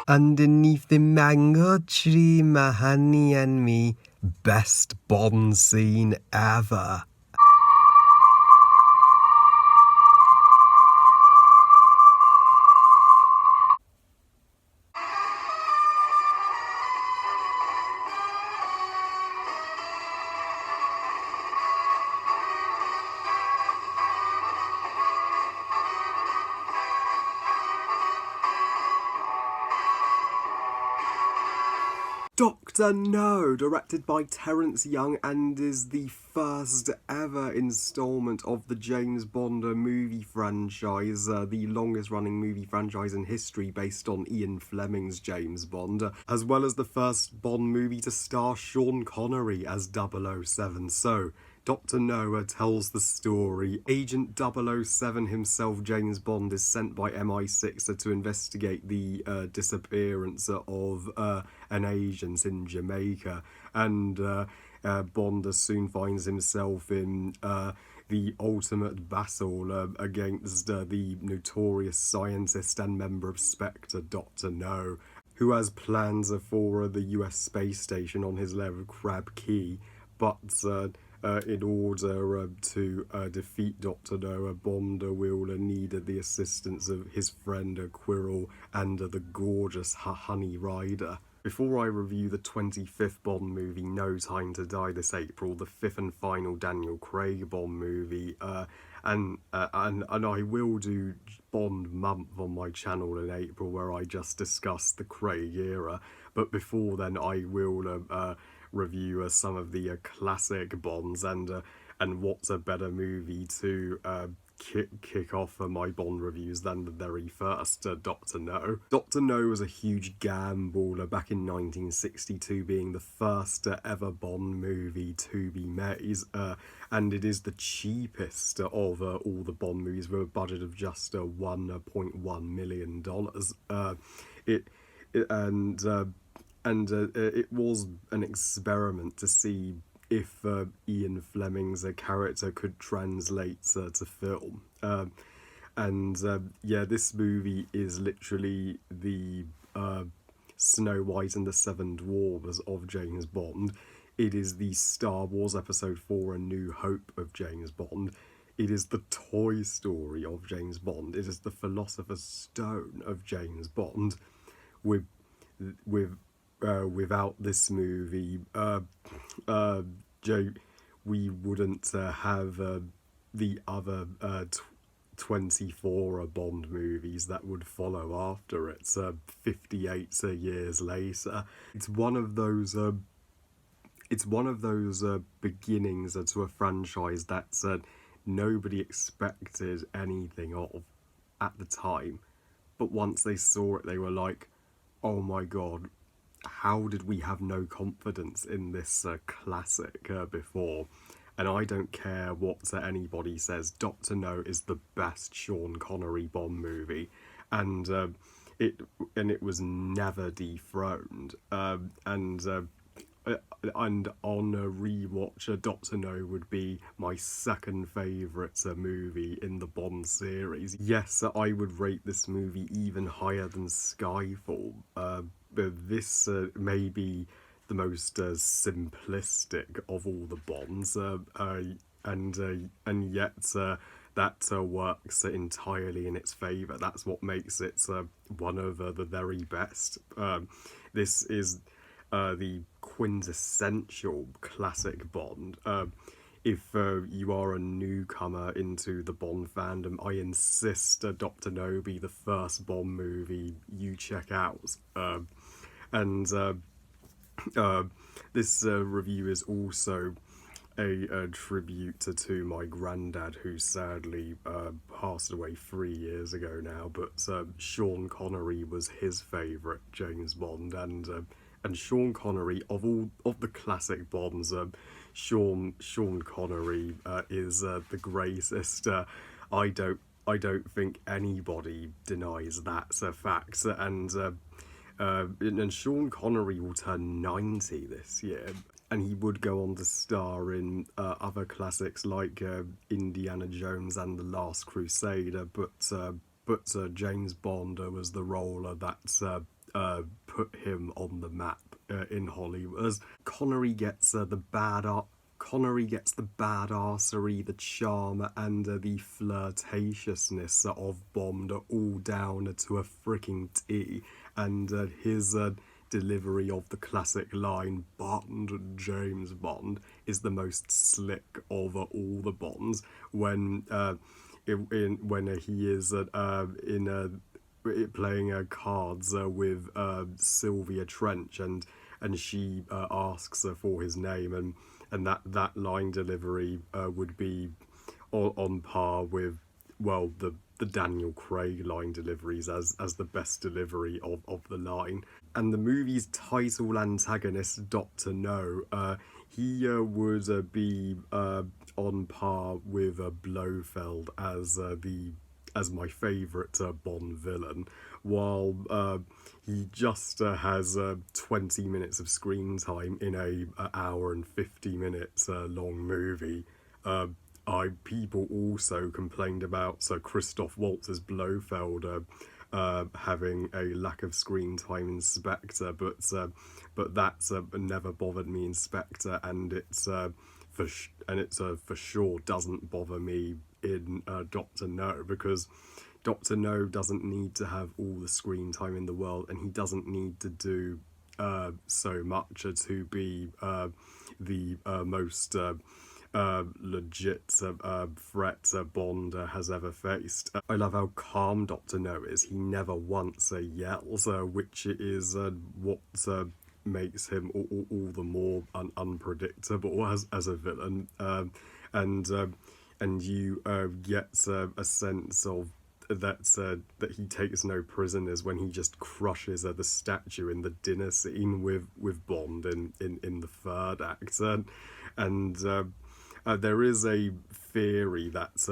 Underneath the mango tree, my honey and me, best Bond scene ever. Dr. No, directed by Terence Young, and is the first ever instalment of the James Bond movie franchise, the longest running movie franchise in history based on Ian Fleming's James Bond, as well as the first Bond movie to star Sean Connery as 007. So, Dr. No tells the story. Agent 007 himself, James Bond, is sent by MI6 to investigate the disappearance of an agent in Jamaica, and Bond soon finds himself in the ultimate battle against the notorious scientist and member of Spectre, Dr. No, who has plans for the US space station on his lair of Crab Key, but in order to defeat Dr. No, Bond will need the assistance of his friend Quirrell and the gorgeous Honey Rider. Before I review the 25th Bond movie, No Time to Die, this April, the fifth and final Daniel Craig Bond movie, and I will do Bond Month on my channel in April, where I just discuss the Craig era. But before then, I will review some of the classic Bonds, and what's a better movie to kick off my Bond reviews than the very first, Dr. No. Dr. No was a huge gamble back in 1962, being the first ever Bond movie to be made, and it is the cheapest of all the Bond movies, with a budget of just $1.1 million. It was an experiment to see if Ian Fleming's character could translate to film. This movie is literally the Snow White and the Seven Dwarfs of James Bond. It is the Star Wars Episode 4 A New Hope of James Bond. It is the Toy Story of James Bond. It is the Philosopher's Stone of James Bond. Without this movie, we wouldn't have the other 24 Bond movies that would follow after it, 58 years later. It's one of those beginnings to a franchise that nobody expected anything of at the time, but once they saw it, they were like, oh my god, how did we have no confidence in this classic before? And I don't care what anybody says, Dr. No is the best Sean Connery Bond movie, and it was never dethroned. And on a rewatch, Dr. No would be my second favourite movie in the Bond series. Yes, I would rate this movie even higher than Skyfall. But this may be the most simplistic of all the Bonds, and yet that works entirely in its favour. That's what makes it one of the very best. This is the quintessential classic Bond. If you are a newcomer into the Bond fandom, I insist Dr. No be the first Bond movie you check out. This review is also a tribute to my granddad, who sadly passed away 3 years ago now, but Sean Connery was his favourite James Bond, and Sean Connery, of the classic Bonds, Sean Connery is the greatest. I don't think anybody denies that's a fact, and Sean Connery will turn 90 this year, and he would go on to star in other classics like Indiana Jones and The Last Crusader, but James Bond was the role that put him on the map in Hollywood. As Connery gets the bad art. Connery gets the badassery, the charm, and the flirtatiousness of Bond all down to a freaking T. And his delivery of the classic line, Bond, James Bond, is the most slick of all the Bonds when when he is in playing cards with Sylvia Trench, and she asks for his name, and that line delivery would be on par with, well, the Daniel Craig line deliveries as the best delivery of the line. And the movie's title antagonist, Dr. No, he would be on par with Blofeld as my favourite Bond villain, while he just has 20 minutes of screen time in a hour and 50 minutes long movie. People also complained about Sir Christoph Waltz's Blofeld having a lack of screen time in Spectre, but that's never bothered me in Spectre, and it's for sure doesn't bother me in Doctor No, because Doctor No doesn't need to have all the screen time in the world, and he doesn't need to do so much to be the most legit threat Bond has ever faced. I love how calm Doctor No is. He never once yells, which is what makes him all the more unpredictable as a villain. And you get a sense of that he takes no prisoners when he just crushes the statue in the dinner scene with Bond in the third act. And there is a theory that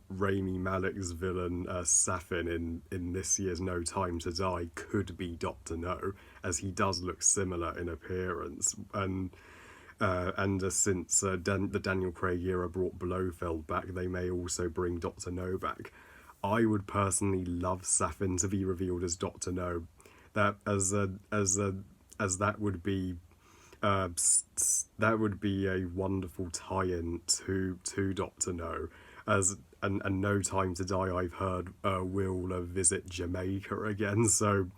Rami Malek's villain Safin in this year's No Time to Die could be Dr. No, as he does look similar in appearance. And since the Daniel Craig era brought Blofeld back, they may also bring Dr. No back. I would personally love Safin to be revealed as Dr. No. That as that would be a wonderful tie-in to Dr. No, and No Time to Die, I've heard, will visit Jamaica again, so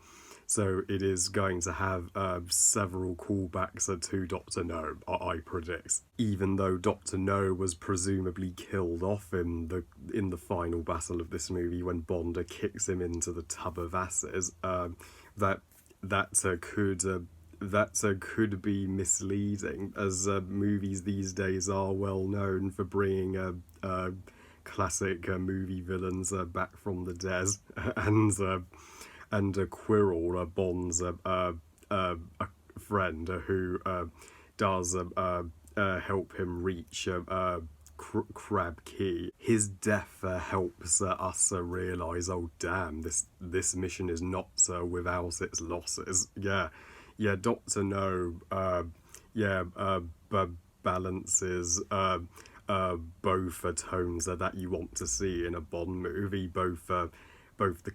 it is going to have several callbacks to Dr. No, I predict. Even though Dr. No was presumably killed off in the final battle of this movie when Bond kicks him into the tub of asses, that could be misleading, as movies these days are well known for bringing classic movie villains back from the dead, and Quirrell, Bond's a friend who does help him reach Crab Key. His death helps us realise, oh damn, this mission is not without its losses. Yeah, Doctor No, balances both tones that you want to see in a Bond movie, both the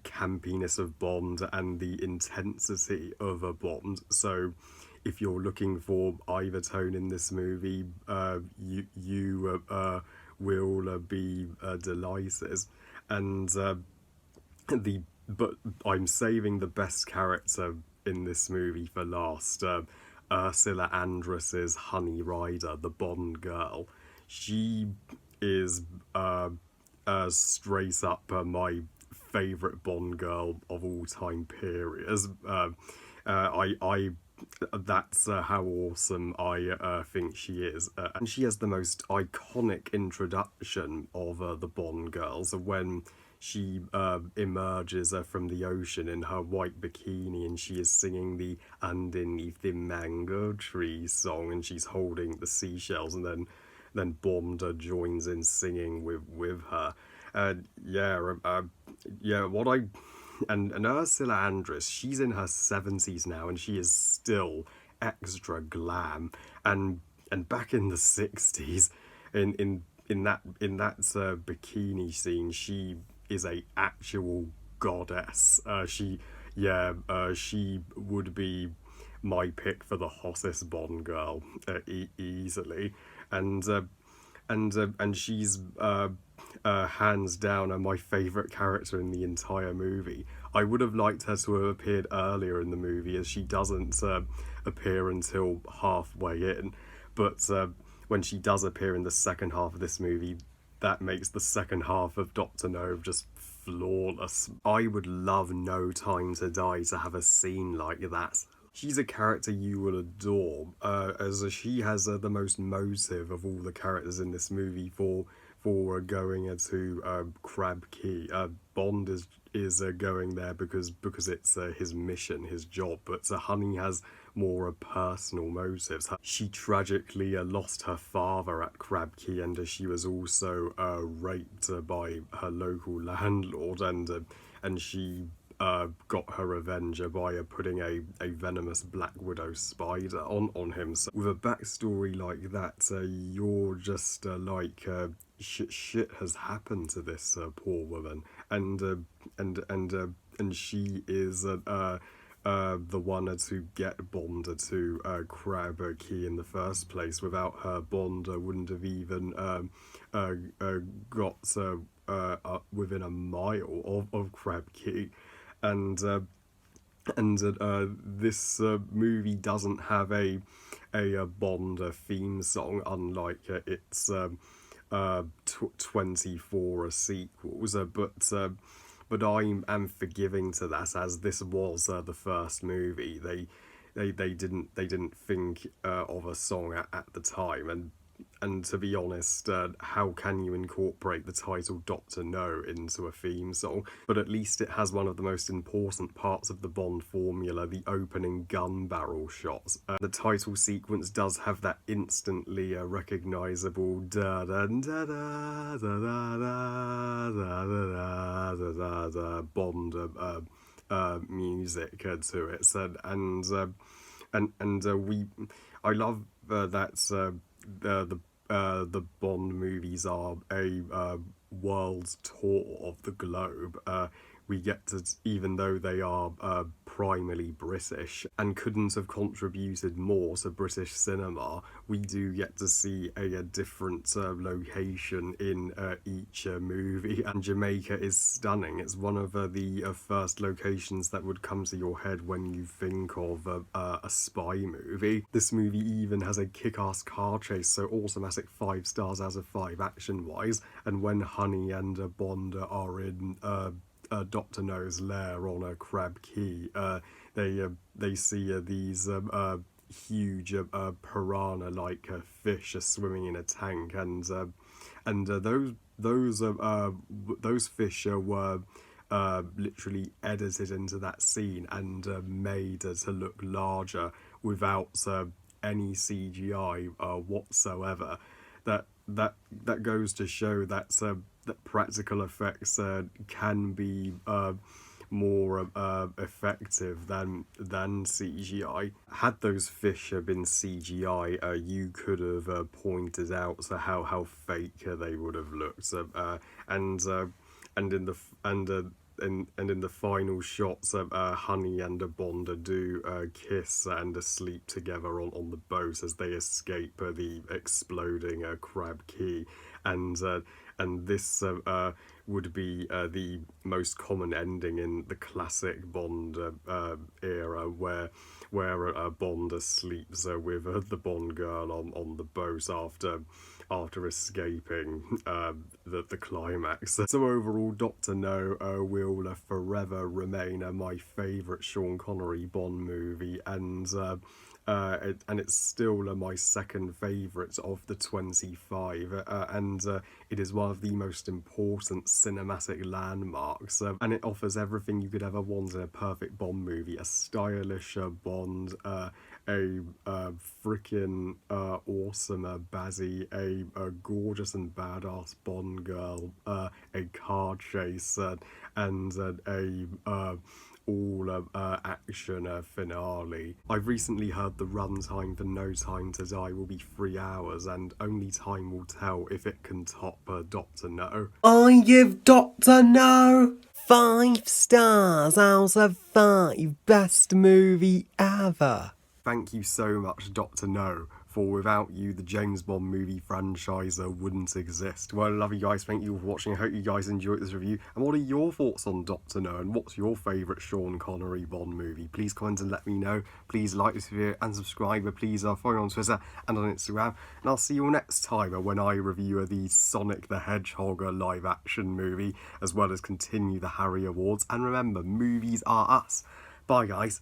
campiness of Bond and the intensity of a Bond. So if you're looking for either tone in this movie, you will be delighted. And but I'm saving the best character in this movie for last. Ursula Andress's Honey Rider, the Bond girl. She is straight up my favourite Bond girl of all time, period. That's how awesome I think she is. And she has the most iconic introduction of the Bond girls when she emerges from the ocean in her white bikini, and she is singing the Underneath the Mango Tree song, and she's holding the seashells, and then Bond joins in singing with her. And Ursula Andress, she's in her 70s now, and she is still extra glam. And back in the 60s, in that bikini scene, she is a actual goddess. yeah, she would be my pick for the hottest Bond girl, easily, and and she's hands down my favourite character in the entire movie. I would have liked her to have appeared earlier in the movie, as she doesn't appear until halfway in, but when she does appear in the second half of this movie, that makes the second half of Doctor No just flawless. I would love No Time to Die to have a scene like that. She's a character you will adore, as she has the most motive of all the characters in this movie for going to Crab Key. Bond is going there because it's his mission, his job. But Honey has more personal motives. She tragically lost her father at Crab Key, and she was also raped by her local landlord, and she got her revenge by putting a venomous Black Widow spider on him. So with a backstory like that, you're just shit has happened to this poor woman, and she is the one to get Bond to Crab Key in the first place. Without her, Bond wouldn't have even got within a mile of Crab Key, and this movie doesn't have a Bond theme song, unlike its 24 sequels, but I am forgiving to that, as this was the first movie. They didn't think of a song at the time, and to be honest, how can you incorporate the title Doctor No into a theme song? But at least it has one of the most important parts of the Bond formula, the opening gun barrel shots. The title sequence does have that instantly recognisable da da da da da da da da da da Bond music to it. So, and we, I love that the Bond movies are a world tour of the globe. We get to, even though they are primarily British and couldn't have contributed more to British cinema, we do get to see a different location in each movie. And Jamaica is stunning. It's one of the first locations that would come to your head when you think of a spy movie. This movie even has a kick-ass car chase, so automatic 5 stars out of 5 action-wise. And when Honey and Bond are in Doctor No's lair on a Crab Key, they see these huge piranha-like fish swimming in a tank, and those fish were literally edited into that scene and made to look larger without any CGI whatsoever. That goes to show that that practical effects can be more effective than CGI. Had those fish been CGI, you could have pointed out how fake they would have looked, and in the and in the final shots, Honey and Bond do kiss and sleep together on the boat as they escape the exploding Crab Key, and this would be the most common ending in the classic Bond era, where Bond sleeps with the Bond girl on the boat after escaping the climax. So overall, Doctor No will forever remain my favourite Sean Connery Bond movie, and it's still my second favourite of the 25, and it is one of the most important cinematic landmarks, and it offers everything you could ever want in a perfect Bond movie: a stylish Bond, a freaking awesome Bazzy, a gorgeous and badass Bond girl, a car chase, and a all action finale. I've recently heard the runtime for No Time to Die will be 3 hours, and only time will tell if it can top Doctor No. I give Doctor No 5 stars out of 5, best movie ever. Thank you so much, Dr. No, for without you, the James Bond movie franchise wouldn't exist. Well, I love you guys. Thank you for watching. I hope you guys enjoyed this review. And what are your thoughts on Dr. No? And what's your favourite Sean Connery Bond movie? Please comment and let me know. Please like this video and subscribe. Please follow me on Twitter and on Instagram. And I'll see you all next time when I review the Sonic the Hedgehog live action movie, as well as continue the Harry Awards. And remember, movies are us. Bye, guys.